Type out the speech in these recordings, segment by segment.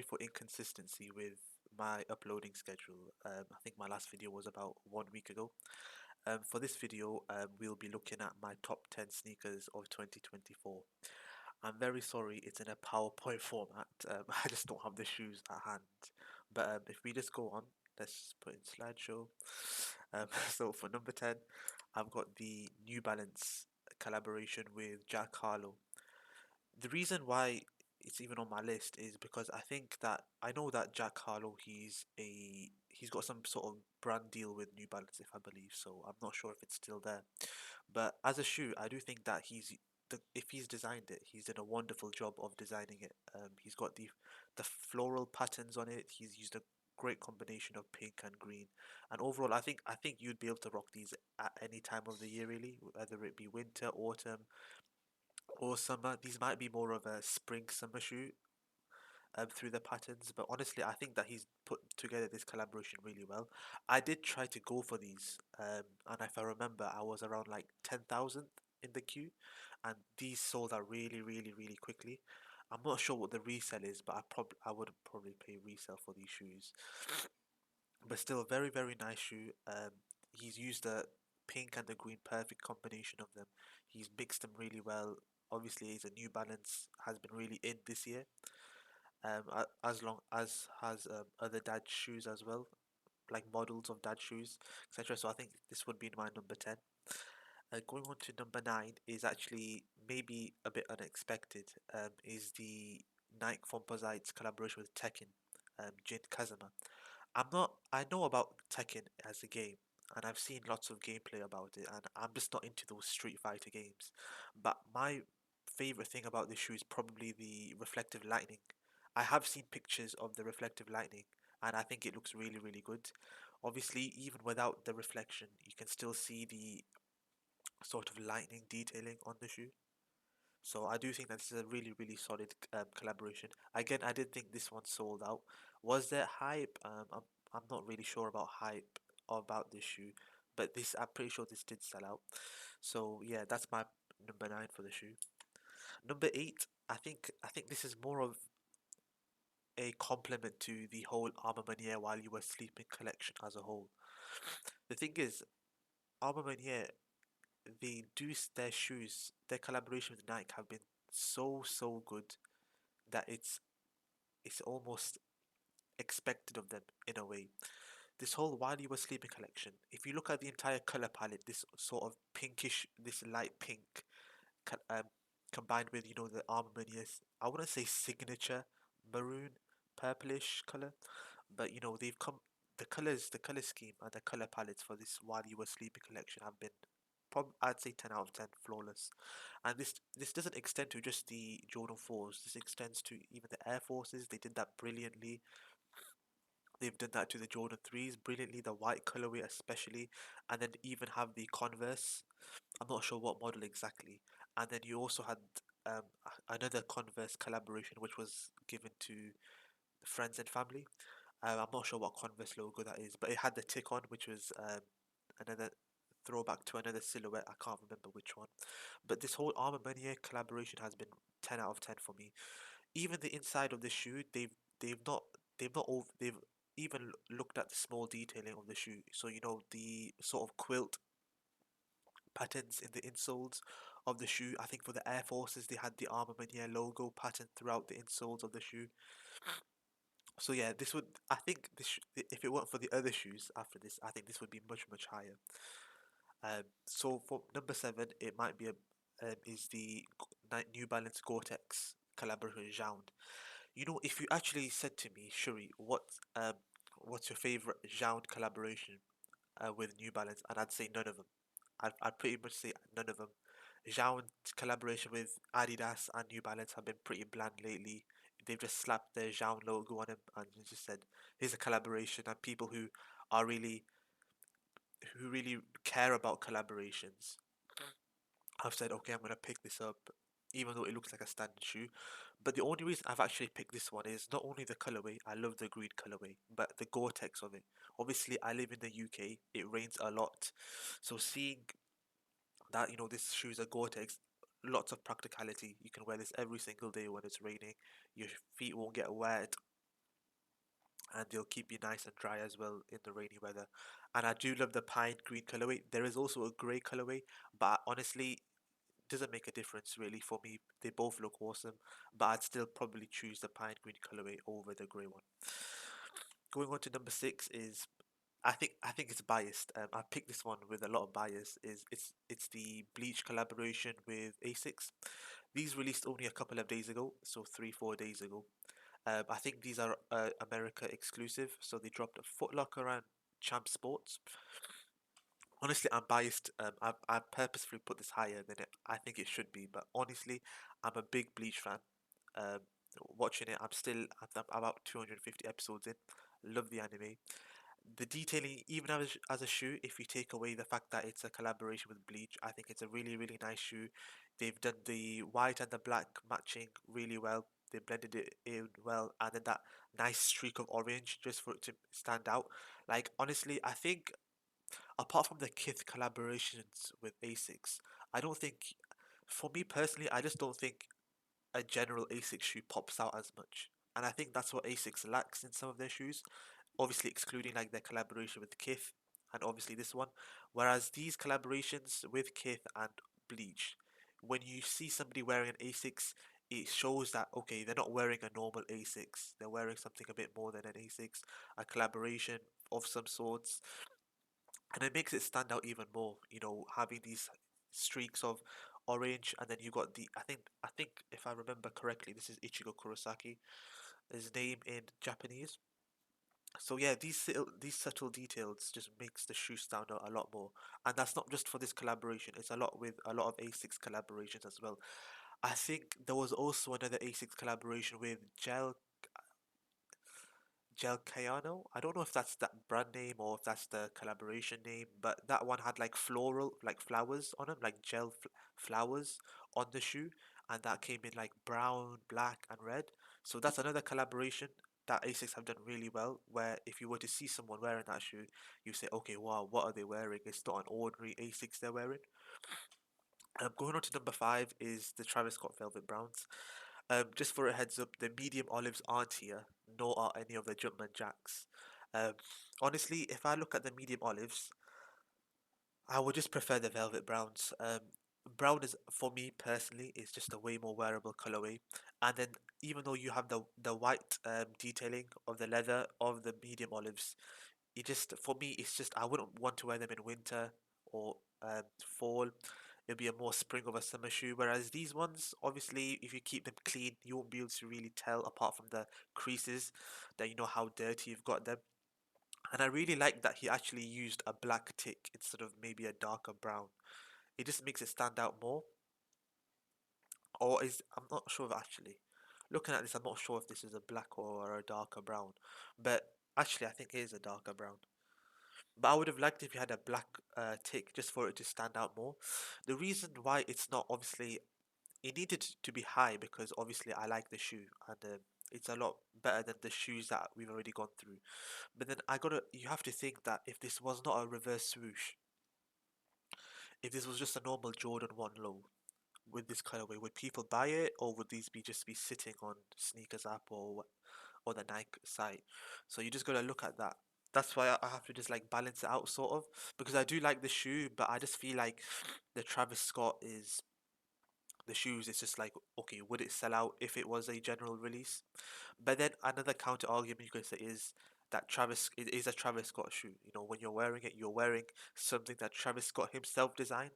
for inconsistency with my uploading schedule. I think my last video was about 1 week ago. For this video, we'll be looking at my top 10 sneakers of 2024. I'm very sorry it's in a PowerPoint format. I just don't have the shoes at hand. But if we just go on, let's just put in slideshow. So for number 10, I've got the New Balance collaboration with Jack Harlow. The reason why it's even on my list is because I know that Jack Harlow he's got some sort of brand deal with New Balance, if I believe so. I'm not sure if it's still there, but as a shoe I do think that if he's designed it, he's done a wonderful job of designing it. He's got the floral patterns on it. He's used a great combination of pink and green, and overall I think you'd be able to rock these at any time of the year, really, whether it be winter, autumn, or summer. These might be more of a spring summer shoe through the patterns, but honestly, I think that he's put together this collaboration really well. I did try to go for these, and if I remember, I was around like 10,000 in the queue, and these sold out really, really, really quickly. I'm not sure what the resale is, but I would probably pay resale for these shoes. But still, a very, very nice shoe. He's used the pink and the green, perfect combination of them. He's mixed them really well. Obviously, he's a New Balance has been really in this year, as long as has other dad shoes as well, like models of dad shoes, etc. So I think this would be my number 10. Going on to number 9 is actually maybe a bit unexpected. Is the Nike Composites collaboration with Tekken, Jin Kazama. I know about Tekken as a game, and I've seen lots of gameplay about it, and I'm just not into those Street Fighter games. But my favorite thing about this shoe is probably the reflective lightning. I have seen pictures of the reflective lightning, and I think it looks really, really good. Obviously, even without the reflection, you can still see the sort of lightning detailing on the shoe. So I do think that this is a really, really solid collaboration. Again, I did think this one sold out. Was there hype? I'm not really sure about hype about this shoe, but I'm pretty sure this did sell out. So yeah, that's my number 9 for the shoe. Number 8, I think this is more of a compliment to the whole Armor Manier while you were sleeping collection as a whole. The thing is, Armor Manier, their shoes, their collaboration with Nike have been so good that it's almost expected of them in a way. This whole While You Were Sleeping collection, if you look at the entire color palette, this sort of pinkish, this light pink, co- um, combined with the Armanius, I wouldn't say signature maroon, purplish color, but they've come. The color scheme, and the color palettes for this While You Were Sleeping collection have been, I'd say 10 out of 10, flawless. And this doesn't extend to just the Jordan 4s. This extends to even the Air Forces. They did that brilliantly. They've done that to the Jordan 3s brilliantly, the white colorway especially, and then even have the Converse. I'm not sure what model exactly. And then you also had um, another Converse collaboration which was given to friends and family. I'm not sure what Converse logo that is, but it had the tick on, which was another throwback to another silhouette. I can't remember which one. But this whole Armor Manier collaboration has been 10 out of 10 for me. Even the inside of the shoe, they've not they've even looked at the small detailing of the shoe. So the sort of quilt patterns in the insoles of the shoe. I think for the Air Forces they had the Armor Manier logo pattern throughout the insoles of the shoe. So yeah, this would I think if it weren't for the other shoes after this, I think this would be much higher. So for number 7, it might be is the New Balance Gore-Tex collaboration with Jound. If you actually said to me, Shuri, what's your favorite Jound collaboration with New Balance, and I'd say none of them. I'd pretty much say none of them. Jound's collaboration with Adidas and New Balance have been pretty bland lately. They've just slapped their Jound logo on him and just said, "Here's a collaboration." And people who really care about collaborations have said, "Okay, I'm gonna pick this up," even though it looks like a standard shoe. But the only reason I've actually picked this one is not only the colorway, I love the green colorway, but the Gore-Tex of it. Obviously, I live in the UK, it rains a lot. So seeing that, this shoe is a Gore-Tex, lots of practicality. You can wear this every single day when it's raining. Your feet won't get wet. and they'll keep you nice and dry as well in the rainy weather. And I do love the pine green colorway. There is also a grey colorway, but honestly, doesn't make a difference really for me. They both look awesome, but I'd still probably choose the pine green colorway over the grey one. Going on to number six is I think it's biased. I picked this one with a lot of bias. It's the Bleach collaboration with Asics. These released only a couple of days ago, so 3-4 days ago. I think these are America exclusive, so they dropped a Foot Locker and Champ Sports. Honestly, I'm biased. I purposefully put this higher than I think it should be, but honestly, I'm a big Bleach fan. Um, Watching it, I'm about 250 episodes in. Love the anime. The detailing, even as a shoe, if you take away the fact that it's a collaboration with Bleach, I think it's a really, really nice shoe. They've done the white and the black matching really well. They blended it in well, and then that nice streak of orange just for it to stand out. Like, honestly, I think apart from the Kith collaborations with Asics, I don't think, for me personally, I just don't think a general Asics shoe pops out as much. And I think that's what Asics lacks in some of their shoes, obviously excluding like their collaboration with Kith and obviously this one. Whereas these collaborations with Kith and Bleach, when you see somebody wearing an Asics, it shows that okay, they're not wearing a normal Asics. They're wearing something a bit more than an Asics, a collaboration of some sorts, and it makes it stand out even more. You know, having these streaks of orange, and then you got the I think if I remember correctly, this is Ichigo Kurosaki, his name in Japanese. So yeah, these subtle details just makes the shoe stand out a lot more, and that's not just for this collaboration. It's a lot with a lot of Asics collaborations as well. I think there was also another Asics collaboration with Gel Cayano. I don't know if that's that brand name or if that's the collaboration name, but that one had like floral, like flowers on them, like flowers on the shoe, and that came in like brown, black, and red. So that's another collaboration that Asics have done really well. Where if you were to see someone wearing that shoe, you say, okay, wow, what are they wearing? It's not an ordinary Asics they're wearing. Going on to number five is the Travis Scott Velvet Browns. Just for a heads up, the medium olives aren't here, nor are any of the Jumpman Jacks. Um, Honestly, if I look at the medium olives, I would just prefer the velvet browns. Brown is, for me personally, is just a way more wearable colorway. And then even though you have the white detailing of the leather of the medium olives, it just for me it's just I wouldn't want to wear them in winter or fall. It'll be a more spring of a summer shoe. Whereas these ones, obviously, if you keep them clean, you won't be able to really tell apart from the creases that you know how dirty you've got them. And I really like that he actually used a black tick instead of maybe a darker brown. It just makes it stand out more. Or is I'm not sure if actually looking at this, I'm not sure if this is a black or a darker brown. But actually, I think it is a darker brown. But I would have liked if you had a black tick just for it to stand out more. The reason why it's not obviously it needed to be high because obviously I like the shoe and it's a lot better than the shoes that we've already gone through. But then you have to think that if this was not a reverse swoosh, if this was just a normal Jordan 1 low with this colorway, would people buy it or would these be just be sitting on Sneakers app or the Nike site? So you just gotta look at that. That's why I have to just like balance it out sort of because I do like the shoe, but I just feel like the Travis Scott is the shoes. It's just like okay, would it sell out if it was a general release? But then another counter argument you could say is that Travis it is a Travis Scott shoe. You know, when you're wearing it, you're wearing something that Travis Scott himself designed.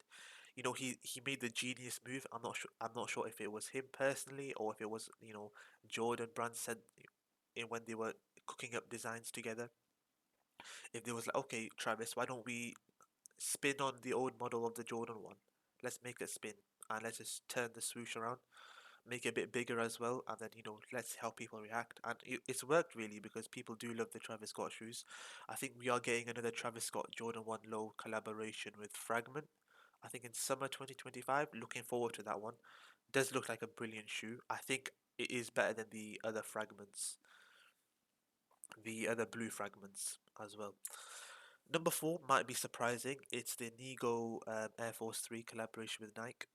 You know, he made the genius move. I'm not sure if it was him personally or if it was Jordan Brand said in when they were cooking up designs together. If they was like, okay, Travis, why don't we spin on the old model of the Jordan one? Let's make it spin and let's just turn the swoosh around, make it a bit bigger as well, and then let's see how people react. And it's worked really because people do love the Travis Scott shoes. I think we are getting another Travis Scott Jordan 1 Low collaboration with Fragment. I think in summer 2025. Looking forward to that one. Does look like a brilliant shoe. I think it is better than the other fragments, the other blue fragments as well. Number four might be surprising. It's the Nigo Air Force 3 collaboration with Nike.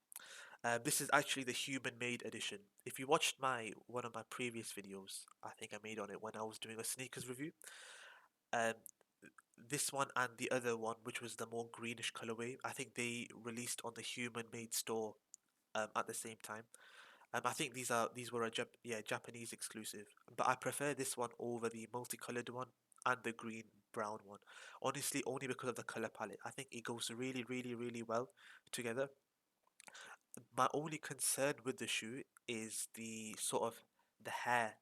This is actually the human-made edition. If you watched my one of my previous videos, I think I made on it when I was doing a sneakers review. Um, this one and the other one, which was the more greenish colorway, I think they released on the human-made store at the same time. I think these were a Japanese exclusive, but I prefer this one over the multicolored one and the green brown one. Honestly, only because of the color palette. I think it goes really, really, really well together. My only concern with the shoe is the sort of the hair.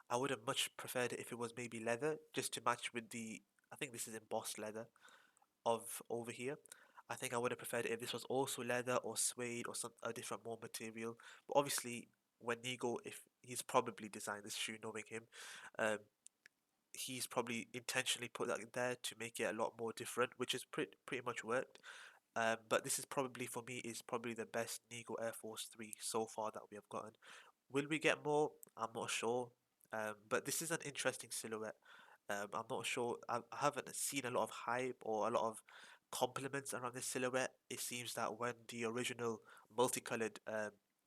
I would have much preferred it if it was maybe leather, just to match with the. I think this is embossed leather of over here. I think I would have preferred it if this was also leather or suede or some a different more material. But obviously, when Nigo, if he's probably designed this shoe, knowing him, um, he's probably intentionally put that in there to make it a lot more different, which is pretty much worked. But this is probably for me is probably the best Nigo Air Force 3 so far that we have gotten. Will we get more? I'm not sure. But this is an interesting silhouette. I'm not sure. I haven't seen a lot of hype or a lot of compliments around this silhouette. It seems that when the original multicolored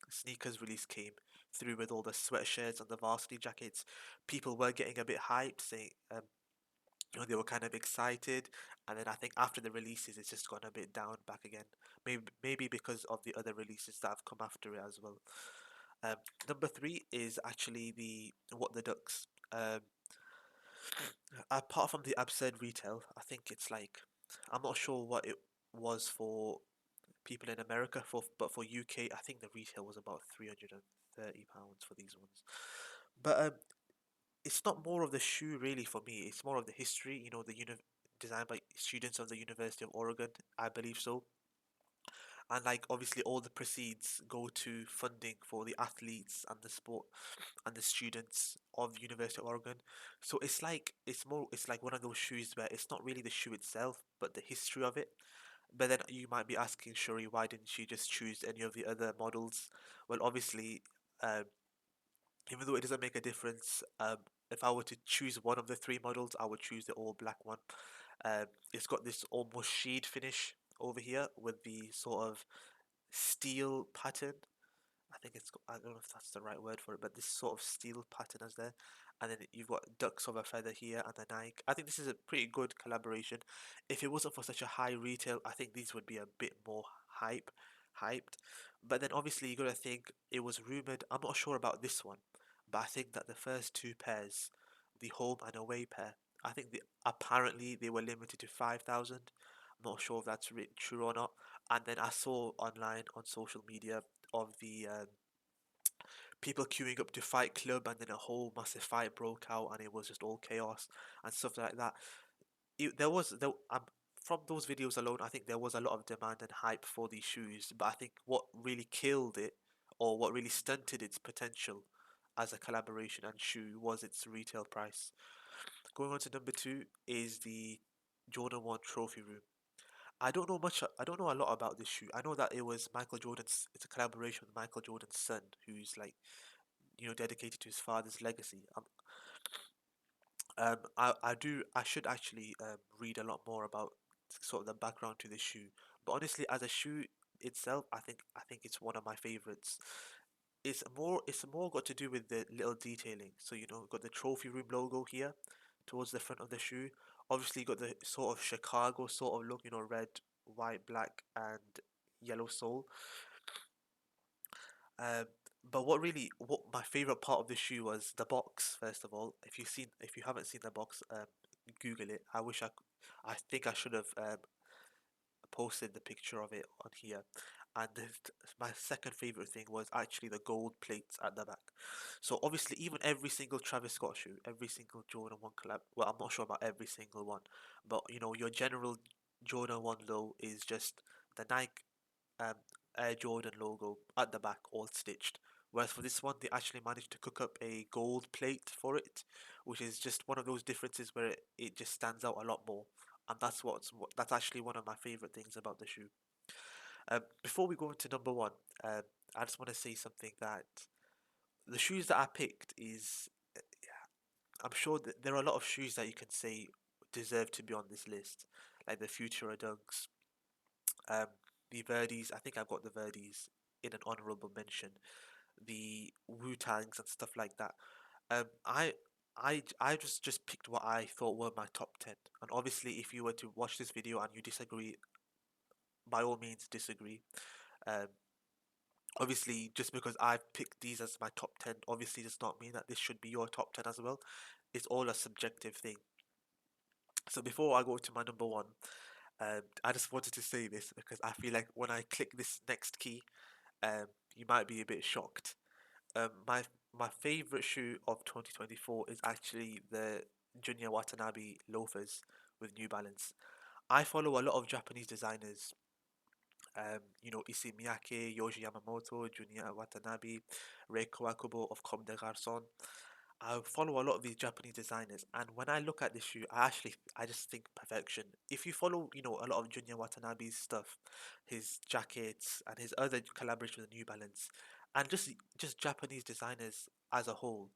sneakers release came through with all the sweatshirts and the varsity jackets, people were getting a bit hyped, saying they were kind of excited, and then I think after the releases, it's just gone a bit down back again. Maybe because of the other releases that have come after it as well. Um, Number three is actually the What the Ducks. Apart from the absurd retail, I think it's like I'm not sure what it was for people in America but for UK, I think the retail was about £330 for these ones. But it's not more of the shoe really for me. It's more of the history. Designed by students of the University of Oregon, I believe so. And like obviously all the proceeds go to funding for the athletes and the sport and the students of the University of Oregon. So it's like one of those shoes where it's not really the shoe itself, but the history of it. But then you might be asking Shuri, why didn't she just choose any of the other models? Well, obviously, um, even though it doesn't make a difference, if I were to choose one of the three models, I would choose the all black one. It's got this almost shade finish over here with the sort of steel pattern. I don't know if that's the right word for it, but this sort of steel pattern is there. And then you've got ducks of a feather here and a Nike. I think this is a pretty good collaboration. If it wasn't for such a high retail, I think these would be a bit more hyped. But then obviously you gotta think it was rumored. I'm not sure about this one, but I think that the first two pairs, the home and away pair, I think apparently they were limited to 5,000. I'm not sure if that's true or not. And then I saw online on social media of the people queuing up to Fight Club, and then a whole massive fight broke out, and it was just all chaos and stuff like that. From those videos alone, I think there was a lot of demand and hype for these shoes, but I think what really killed it, or what really stunted its potential as a collaboration and shoe, was its retail price. Going on to number two is the Jordan 1 Trophy Room. I don't know a lot about this shoe. I know that it was Michael Jordan's. It's a collaboration with Michael Jordan's son, who's like dedicated to his father's legacy. I should actually read a lot more about sort of the background to this shoe. But honestly, as a shoe itself, I think it's one of my favorites. It's more got to do with the little detailing. So got the trophy room logo here towards the front of the shoe. Obviously, got the sort of Chicago sort of look. Red, white, black, and yellow sole. Um, but what my favorite part of the shoe was the box. First of all, if you haven't seen the box, Google it. I think I should have posted the picture of it on here. And my second favorite thing was actually the gold plates at the back. So obviously, even every single Travis Scott shoe, every single Jordan 1 collab. Well, I'm not sure about every single one, but your general Jordan 1 low is just the Nike um, Air Jordan logo at the back, all stitched. Whereas for this one, they actually managed to cook up a gold plate for it, which is just one of those differences where it just stands out a lot more. And that's actually one of my favorite things about the shoe. Before we go into number one, I just want to say something that the shoes that I picked is, I'm sure that there are a lot of shoes that you can say deserve to be on this list, like the Futura Dunks, um, the Verdi's. I think I've got the Verdi's. in an honorable mention. The Wu-Tangs and stuff like that. Um, I I just picked what I thought were my top 10. And obviously, if you were to watch this video and you disagree, by all means disagree. Um, Obviously, just because I've picked these as my top 10, obviously does not mean that this should be your top 10 as well. It's all a subjective thing. So before I go to my number one, I just wanted to say this because I feel like when I click this next key, you might be a bit shocked. My favorite shoe of 2024 is actually the Junya Watanabe loafers with New Balance. I follow a lot of Japanese designers, Issey Miyake, Yoji Yamamoto, Junya Watanabe, Reiko Akubo of Comme des Garçons. I follow a lot of these Japanese designers, and when I look at this shoe, I just think perfection. If you follow, a lot of Junya Watanabe's stuff, his jackets and his other collaboration with New Balance, and just Japanese designers as a whole,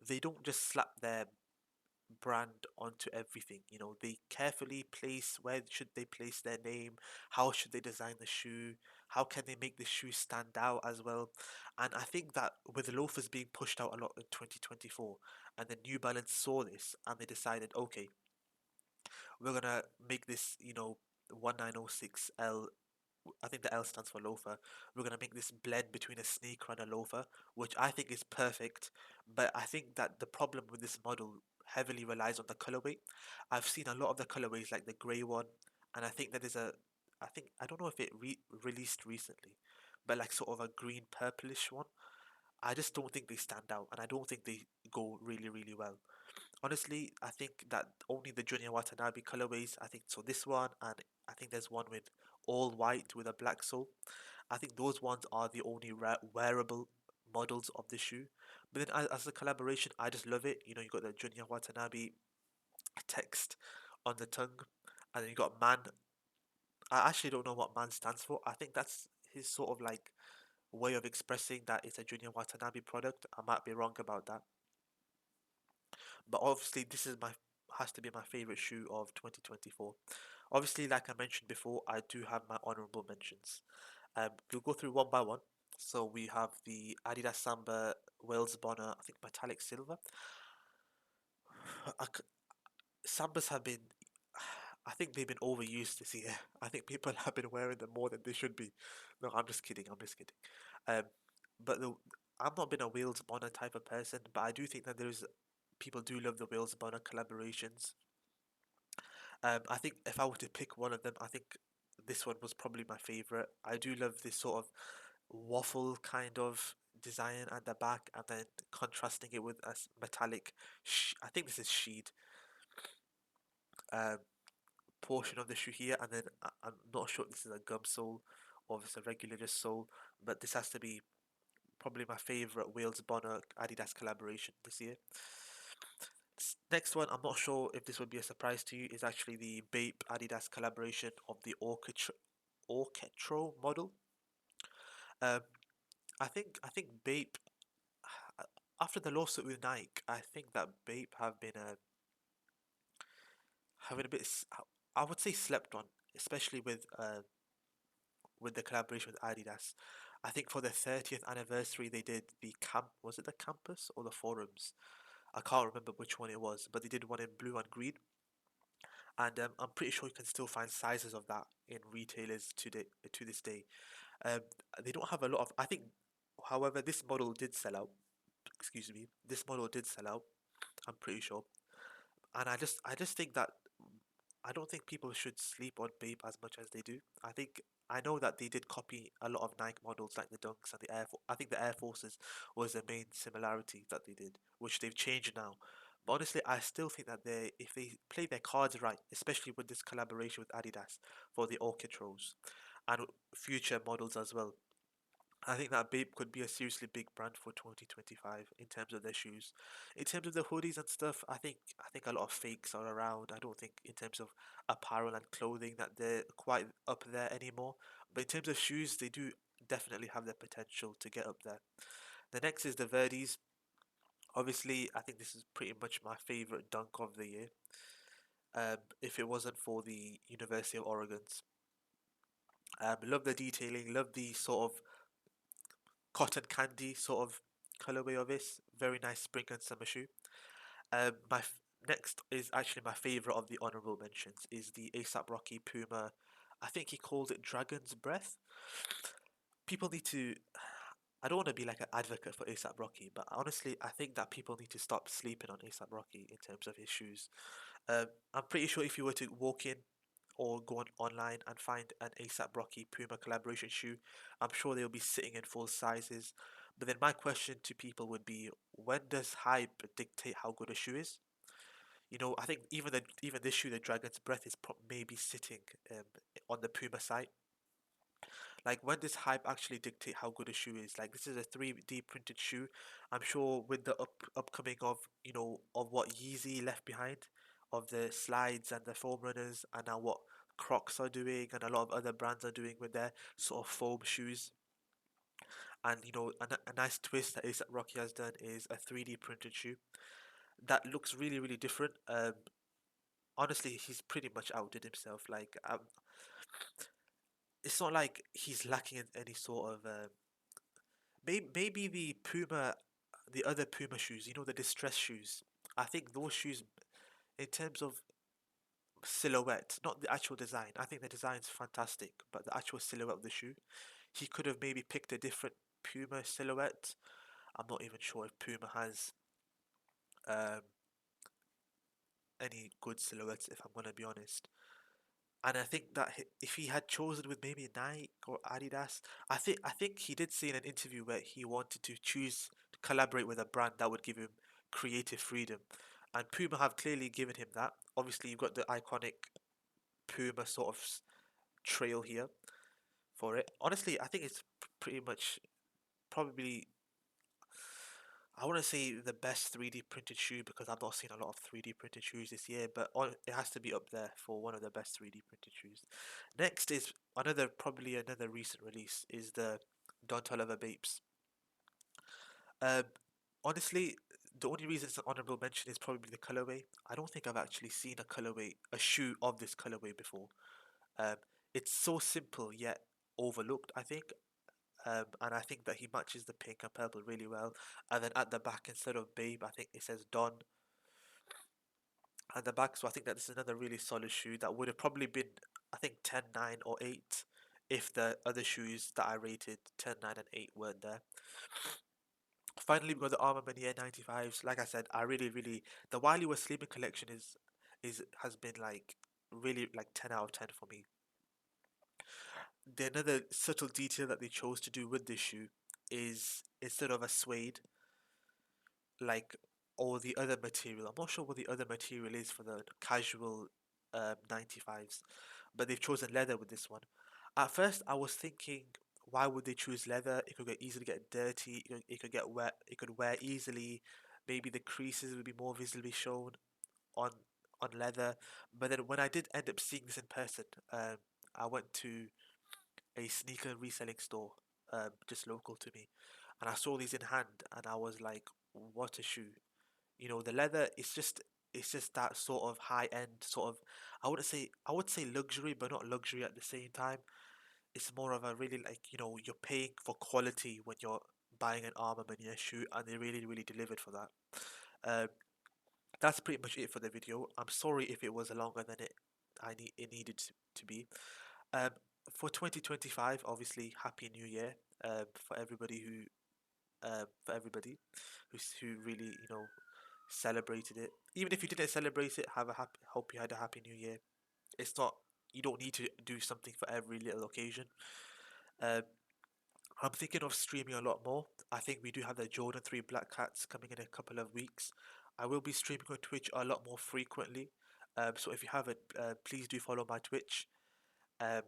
they don't just slap their brand onto everything. They carefully place where should they place their name, how should they design the shoe, how can they make the shoe stand out as well. And I think that with the loafers being pushed out a lot in 2024, and then New Balance saw this and they decided, okay, we're gonna make this, 1906L. I think the L stands for loafer. We're gonna make this blend between a sneaker and a loafer, which I think is perfect. But I think that the problem with this model heavily relies on the colorway. I've seen a lot of the colorways, like the grey one, and I think that there's I don't know if it released recently, but like sort of a green purplish one. I just don't think they stand out, and I don't think they go really really well. Honestly, I think that only the Junya Watanabe colorways, I think so this one, and I think there's one with all white with a black sole. I think those ones are the only wearable models of the shoe. But then as a collaboration, I just love it. You got the Junya Watanabe text on the tongue, and then you got man. I actually don't know what man stands for. I think that's his sort of like way of expressing that it's a Junya Watanabe product. I might be wrong about that. But obviously, this is my has to be my favorite shoe of 2024. Obviously, like I mentioned before, I do have my honorable mentions. We'll go through one by one. So we have the Adidas Samba Wales Bonner, I think metallic silver. I c Sambas have been, I think they've been overused this year. I think people have been wearing them more than they should be. No, I'm just kidding. I'm just kidding. Um, but I've not been a Wales Bonner type of person, but I do think that there's people do love the Wales Bonner collaborations. I think if I were to pick one of them, I think this one was probably my favorite. I do love this sort of waffle kind of design at the back, and then contrasting it with a metallic. I think this is sheet um, portion of the shoe here, and then I'm not sure if this is a gum sole or if it's a regular just sole, but this has to be probably my favorite Wales Bonner Adidas collaboration this year. Next one, I'm not sure if this would be a surprise to you, is actually the Bape Adidas collaboration of the Orchestro model. Um, I think Bape after the lawsuit with Nike, I think that Bape have been having a bit I would say slept on, especially with the collaboration with Adidas. I think for the 30th anniversary they did the was it the campus or the forums? I can't remember which one it was, but they did one in blue and green, and I'm pretty sure you can still find sizes of that in retailers to this day. Um, they don't have a lot of. I think, however, this model did sell out. Excuse me, this model did sell out. I'm pretty sure, and I just think that I don't think people should sleep on Bape as much as they do. I know that they did copy a lot of Nike models like the Dunks and the I think the Air Forces was the main similarity that they did, which they've changed now. But honestly, I still think that if they play their cards right, especially with this collaboration with Adidas for the Orchestros and future models as well, I think that Bape could be a seriously big brand for 2025 in terms of their shoes. In terms of the hoodies and stuff, I think a lot of fakes are around. I don't think in terms of apparel and clothing that they're quite up there anymore. But in terms of shoes, they do definitely have the potential to get up there. The next is the Verdis. Obviously, I think this is pretty much my favorite dunk of the year. If it wasn't for the University of Oregon's, love the detailing, love the sort of cotton candy sort of colorway of this. Very nice spring and summer shoe. My next is actually my favorite of the honorable mentions is the ASAP Rocky Puma. I think he called it Dragon's Breath. People need to. I don't want to be like an advocate for ASAP Rocky, but honestly, I think that people need to stop sleeping on ASAP Rocky in terms of his shoes. I'm pretty sure if you were to walk in or go on online and find an ASAP Rocky Puma collaboration shoe, I'm sure they'll be sitting in full sizes. But then my question to people would be, when does hype dictate how good a shoe is? I think even this shoe, the Dragon's Breath, is maybe sitting um, on the Puma site. Like, when does hype actually dictate how good a shoe is? Like, this is a 3D printed shoe. I'm sure with the upcoming of of what Yeezy left behind, of the slides and the foam runners, and now what Crocs are doing, and a lot of other brands are doing with their sort of foam shoes. And a nice twist that A$AP Rocky has done is a 3D printed shoe that looks really, really different. Honestly, he's pretty much outdid himself. Like, it's not like he's lacking in any sort of maybe the Puma, the other Puma shoes, the distress shoes. I think those shoes, in terms of silhouette, not the actual design. I think the design's fantastic, but the actual silhouette of the shoe, he could have maybe picked a different Puma silhouette. I'm not even sure if Puma has um, any good silhouettes, if I'm gonna be honest. And I think that if he had chosen with maybe Nike or Adidas, I think he did say in an interview where he wanted to choose to collaborate with a brand that would give him creative freedom. And Puma have clearly given him that. Obviously, you've got the iconic Puma sort of trail here for it. Honestly, I think it's pretty much probably, I want to say, the best 3D printed shoe because I've not seen a lot of 3D printed shoes this year, but it has to be up there for one of the best 3D printed shoes. Next is probably another recent release is the Don't Tell Other Babes. Um, Honestly, the only reason it's an honorable mention is probably the colorway. I don't think I've actually seen a shoe of this colorway before. Um, it's so simple yet overlooked, I think. And I think that he matches the pink and purple really well. And then at the back, instead of babe, I think it says Don at the back. So I think that this is another really solid shoe that would have probably been, I think, 10, 9, or 8 if the other shoes that I rated 10, 9, and 8 weren't there. Finally, we got the Armor Mania 95s. Like I said, I really, really, the While You Were Sleeping collection is has been like really like 10 out of 10 for me. The another subtle detail that they chose to do with this shoe is instead of a suede, like or the other material. I'm not sure what the other material is for the casual 95s, but they've chosen leather with this one. At first, I was thinking, why would they choose leather? It could easily get dirty. It could get wet. It could wear easily. Maybe the creases would be more visibly shown on on leather. But then when I did end up seeing this in person, I went to a sneaker reselling store just local to me, and I saw these in hand, and I was like, what a shoe. The leather is just that sort of high end sort of, I would say luxury, but not luxury at the same time. It's more of a really, like, you're paying for quality when you're buying an Armor Mania shoe, and they really, really delivered for that. Um, that's pretty much it for the video. I'm sorry if it was longer than it needed to be. Um, for 2025, obviously, Happy New Year for everybody who really celebrated it. Even if you didn't celebrate it, hope you had a happy New Year. It's not You don't need to do something for every little occasion. Um, I'm thinking of streaming a lot more. I think we do have the Jordan 3 Black Cats coming in a couple of weeks. I will be streaming on Twitch a lot more frequently. So if you haven't, please do follow my Twitch. Um,